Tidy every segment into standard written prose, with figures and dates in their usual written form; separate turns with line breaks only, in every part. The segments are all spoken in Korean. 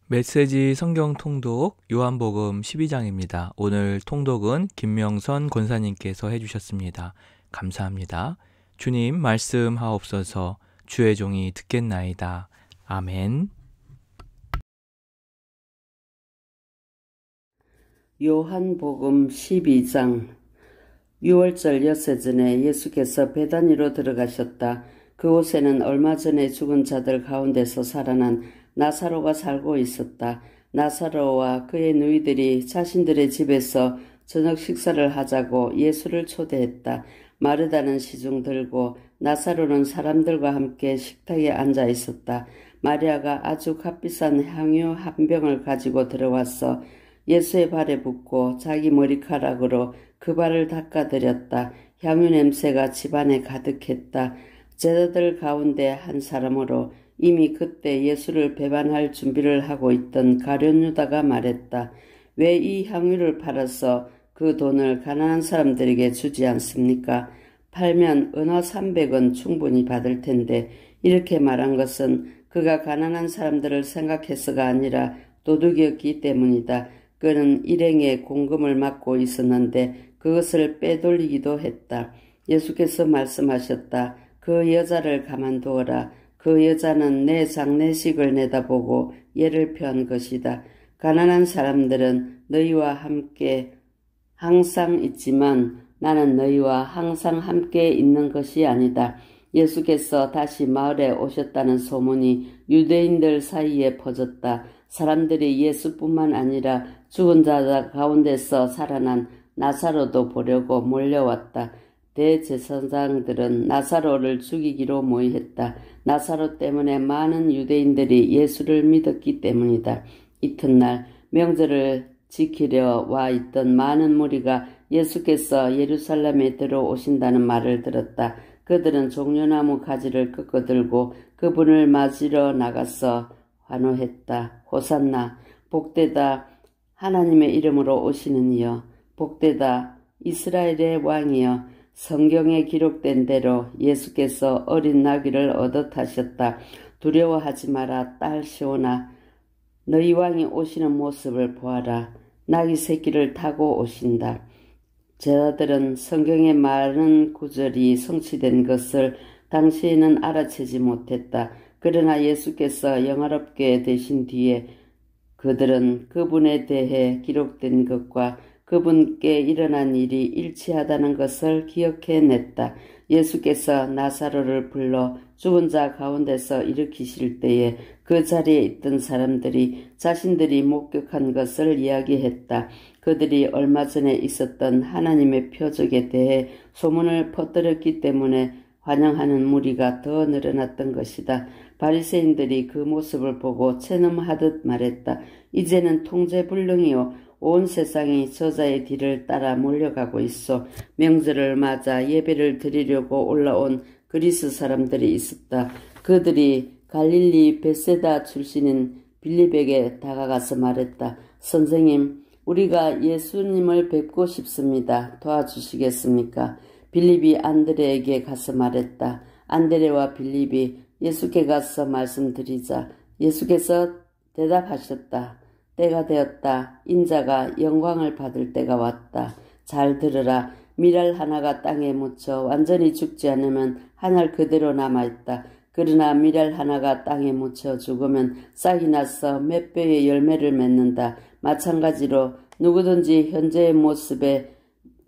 메시지 성경 통독 요한복음 12장입니다. 오늘 통독은 김명선 권사님께서 해주셨습니다. 감사합니다. 주님 말씀하옵소서. 주의 종이 듣겠나이다. 아멘.
요한복음 12장. 6월절 엿새 전에 예수께서 베다니로 들어가셨다. 그곳에는 얼마 전에 죽은 자들 가운데서 살아난 나사로가 살고 있었다. 나사로와 그의 누이들이 자신들의 집에서 저녁 식사를 하자고 예수를 초대했다. 마르다는 시중 들고 나사로는 사람들과 함께 식탁에 앉아 있었다. 마리아가 아주 값비싼 향유 한 병을 가지고 들어와서 예수의 발에 붓고 자기 머리카락으로 그 발을 닦아드렸다. 향유 냄새가 집안에 가득했다. 제자들 가운데 한 사람으로 이미 그때 예수를 배반할 준비를 하고 있던 가룟 유다가 말했다. 왜 이 향유를 팔아서 그 돈을 가난한 사람들에게 주지 않습니까? 팔면 은화 300원 충분히 받을 텐데. 이렇게 말한 것은 그가 가난한 사람들을 생각해서가 아니라 도둑이었기 때문이다. 그는 일행의 공금을 맡고 있었는데 그것을 빼돌리기도 했다. 예수께서 말씀하셨다. 그 여자를 가만두어라. 그 여자는 내 장례식을 내다보고 예를 편 것이다. 가난한 사람들은 너희와 함께 항상 있지만 나는 너희와 항상 함께 있는 것이 아니다. 예수께서 다시 마을에 오셨다는 소문이 유대인들 사이에 퍼졌다. 사람들이 예수뿐만 아니라 죽은 자 가운데서 살아난 나사로도 보려고 몰려왔다. 대제사장들은 나사로를 죽이기로 모의했다. 나사로 때문에 많은 유대인들이 예수를 믿었기 때문이다. 이튿날 명절을 지키려 와 있던 많은 무리가 예수께서 예루살렘에 들어오신다는 말을 들었다. 그들은 종려나무 가지를 꺾어들고 그분을 맞으러 나가서 환호했다. 호산나, 복되다 하나님의 이름으로 오시는 이여, 복되다 이스라엘의 왕이여. 성경에 기록된 대로 예수께서 어린 나귀를 얻어 타셨다. 두려워하지 마라, 딸 시온아. 너희 왕이 오시는 모습을 보아라. 나귀 새끼를 타고 오신다. 제자들은 성경의 많은 구절이 성취된 것을 당시에는 알아채지 못했다. 그러나 예수께서 영화롭게 되신 뒤에 그들은 그분에 대해 기록된 것과 그분께 일어난 일이 일치하다는 것을 기억해냈다. 예수께서 나사로를 불러 죽은 자 가운데서 일으키실 때에 그 자리에 있던 사람들이 자신들이 목격한 것을 이야기했다. 그들이 얼마 전에 있었던 하나님의 표적에 대해 소문을 퍼뜨렸기 때문에 환영하는 무리가 더 늘어났던 것이다. 바리새인들이 그 모습을 보고 체념하듯 말했다. 이제는 통제불능이요, 온 세상이 저자의 뒤를 따라 몰려가고 있어. 명절을 맞아 예배를 드리려고 올라온 그리스 사람들이 있었다. 그들이 갈릴리 벳세다 출신인 빌립에게 다가가서 말했다. 선생님, 우리가 예수님을 뵙고 싶습니다. 도와주시겠습니까? 빌립이 안드레에게 가서 말했다. 안드레와 빌립이 예수께 가서 말씀드리자 예수께서 대답하셨다. 때가 되었다. 인자가 영광을 받을 때가 왔다. 잘 들으라. 밀알 하나가 땅에 묻혀 완전히 죽지 않으면 한 알 그대로 남아있다. 그러나 밀알 하나가 땅에 묻혀 죽으면 싹이 나서 몇 배의 열매를 맺는다. 마찬가지로 누구든지 현재의 모습에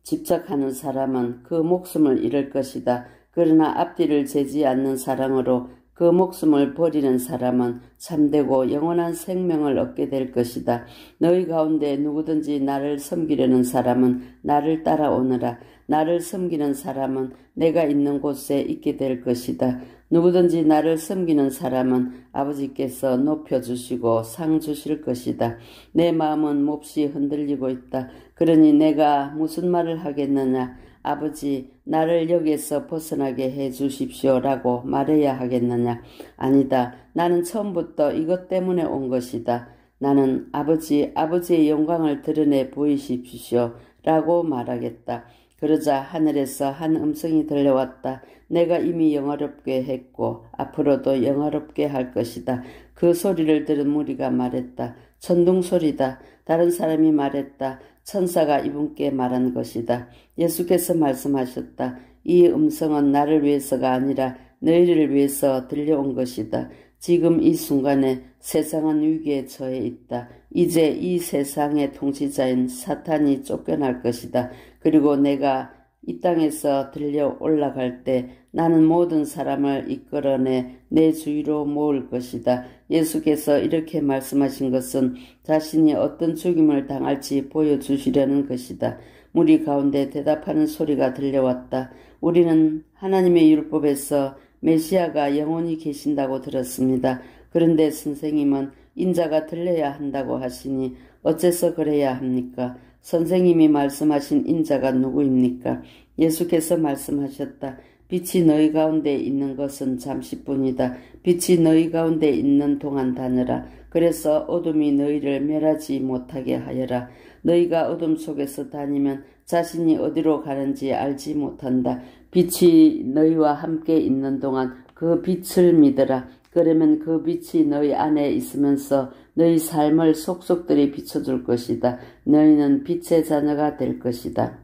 집착하는 사람은 그 목숨을 잃을 것이다. 그러나 앞뒤를 재지 않는 사랑으로 그 목숨을 버리는 사람은 참되고 영원한 생명을 얻게 될 것이다. 너희 가운데 누구든지 나를 섬기려는 사람은 나를 따라오너라. 나를 섬기는 사람은 내가 있는 곳에 있게 될 것이다. 누구든지 나를 섬기는 사람은 아버지께서 높여주시고 상 주실 것이다. 내 마음은 몹시 흔들리고 있다. 그러니 내가 무슨 말을 하겠느냐. 아버지, 나를 여기에서 벗어나게 해 주십시오라고 말해야 하겠느냐. 아니다. 나는 처음부터 이것 때문에 온 것이다. 나는 아버지의 영광을 드러내 보이십시오 라고 말하겠다. 그러자 하늘에서 한 음성이 들려왔다. 내가 이미 영화롭게 했고 앞으로도 영화롭게 할 것이다. 그 소리를 들은 무리가 말했다. 천둥 소리다. 다른 사람이 말했다. 천사가 이분께 말한 것이다. 예수께서 말씀하셨다. 이 음성은 나를 위해서가 아니라 너희를 위해서 들려온 것이다. 지금 이 순간에 세상은 위기에 처해 있다. 이제 이 세상의 통치자인 사탄이 쫓겨날 것이다. 그리고 내가 이 땅에서 들려 올라갈 때 나는 모든 사람을 이끌어내 내 주위로 모을 것이다. 예수께서 이렇게 말씀하신 것은 자신이 어떤 죽임을 당할지 보여주시려는 것이다. 무리 가운데 대답하는 소리가 들려왔다. 우리는 하나님의 율법에서 메시아가 영원히 계신다고 들었습니다. 그런데 선생님은 인자가 들려야 한다고 하시니 어째서 그래야 합니까? 선생님이 말씀하신 인자가 누구입니까? 예수께서 말씀하셨다. 빛이 너희 가운데 있는 것은 잠시뿐이다. 빛이 너희 가운데 있는 동안 다녀라. 그래서 어둠이 너희를 멸하지 못하게 하여라. 너희가 어둠 속에서 다니면 자신이 어디로 가는지 알지 못한다. 빛이 너희와 함께 있는 동안 그 빛을 믿어라. 그러면 그 빛이 너희 안에 있으면서 너희 삶을 속속들이 비춰줄 것이다. 너희는 빛의 자녀가 될 것이다.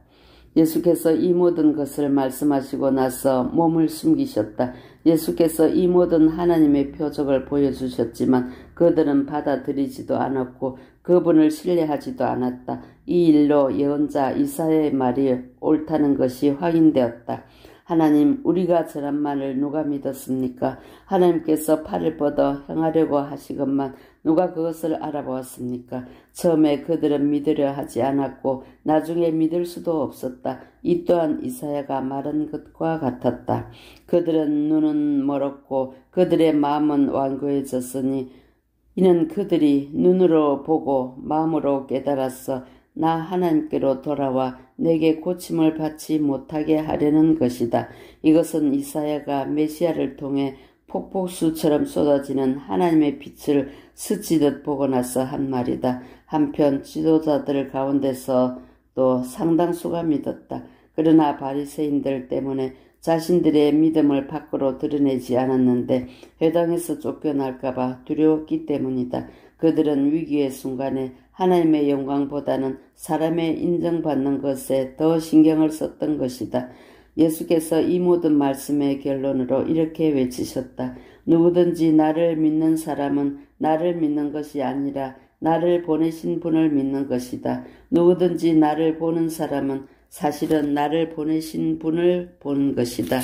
예수께서 이 모든 것을 말씀하시고 나서 몸을 숨기셨다. 예수께서 이 모든 하나님의 표적을 보여주셨지만 그들은 받아들이지도 않았고 그분을 신뢰하지도 않았다. 이 일로 예언자 이사야의 말이 옳다는 것이 확인되었다. 하나님, 우리가 저런 말을 누가 믿었습니까? 하나님께서 팔을 뻗어 행하려고 하시건만 누가 그것을 알아보았습니까? 처음에 그들은 믿으려 하지 않았고 나중에 믿을 수도 없었다. 이 또한 이사야가 말한 것과 같았다. 그들은 눈은 멀었고 그들의 마음은 완고해졌으니 이는 그들이 눈으로 보고 마음으로 깨달았어 나 하나님께로 돌아와 내게 고침을 받지 못하게 하려는 것이다. 이것은 이사야가 메시아를 통해 폭포수처럼 쏟아지는 하나님의 빛을 스치듯 보고 나서 한 말이다. 한편 지도자들 가운데서도 상당수가 믿었다. 그러나 바리새인들 때문에 자신들의 믿음을 밖으로 드러내지 않았는데 회당에서 쫓겨날까봐 두려웠기 때문이다. 그들은 위기의 순간에 하나님의 영광보다는 사람의 인정받는 것에 더 신경을 썼던 것이다. 예수께서 이 모든 말씀의 결론으로 이렇게 외치셨다. 누구든지 나를 믿는 사람은 나를 믿는 것이 아니라 나를 보내신 분을 믿는 것이다. 누구든지 나를 보는 사람은 사실은 나를 보내신 분을 보는 것이다.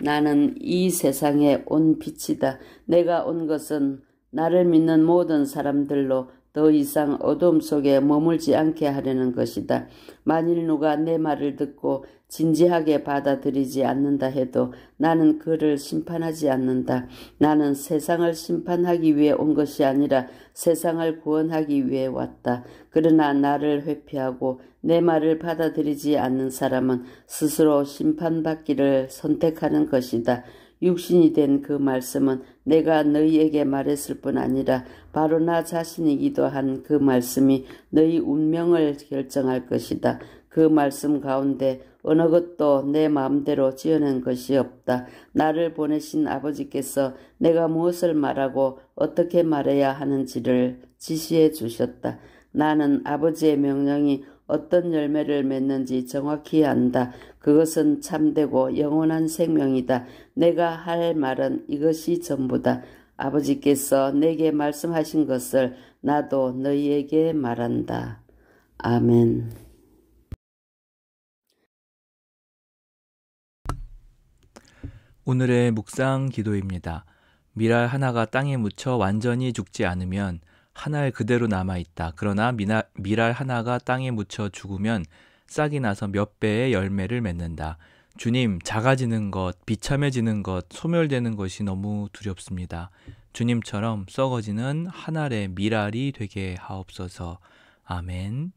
나는 이 세상에 온 빛이다. 내가 온 것은 나를 믿는 모든 사람들로 더 이상 어둠 속에 머물지 않게 하려는 것이다. 만일 누가 내 말을 듣고 진지하게 받아들이지 않는다 해도 나는 그를 심판하지 않는다. 나는 세상을 심판하기 위해 온 것이 아니라 세상을 구원하기 위해 왔다. 그러나 나를 회피하고 내 말을 받아들이지 않는 사람은 스스로 심판받기를 선택하는 것이다. 육신이 된 그 말씀은 내가 너희에게 말했을 뿐 아니라 바로 나 자신이기도 한 그 말씀이 너희 운명을 결정할 것이다. 그 말씀 가운데 어느 것도 내 마음대로 지어낸 것이 없다. 나를 보내신 아버지께서 내가 무엇을 말하고 어떻게 말해야 하는지를 지시해 주셨다. 나는 아버지의 명령이 어떤 열매를 맺는지 정확히 안다. 그것은 참되고 영원한 생명이다. 내가 할 말은 이것이 전부다. 아버지께서 내게 말씀하신 것을 나도 너희에게 말한다. 아멘.
오늘의 묵상 기도입니다. 밀알 하나가 땅에 묻혀 완전히 죽지 않으면 한 알 그대로 남아있다. 그러나 밀알 하나가 땅에 묻혀 죽으면 싹이 나서 몇 배의 열매를 맺는다. 주님, 작아지는 것, 비참해지는 것, 소멸되는 것이 너무 두렵습니다. 주님처럼 썩어지는 한 알의 밀알이 되게 하옵소서. 아멘.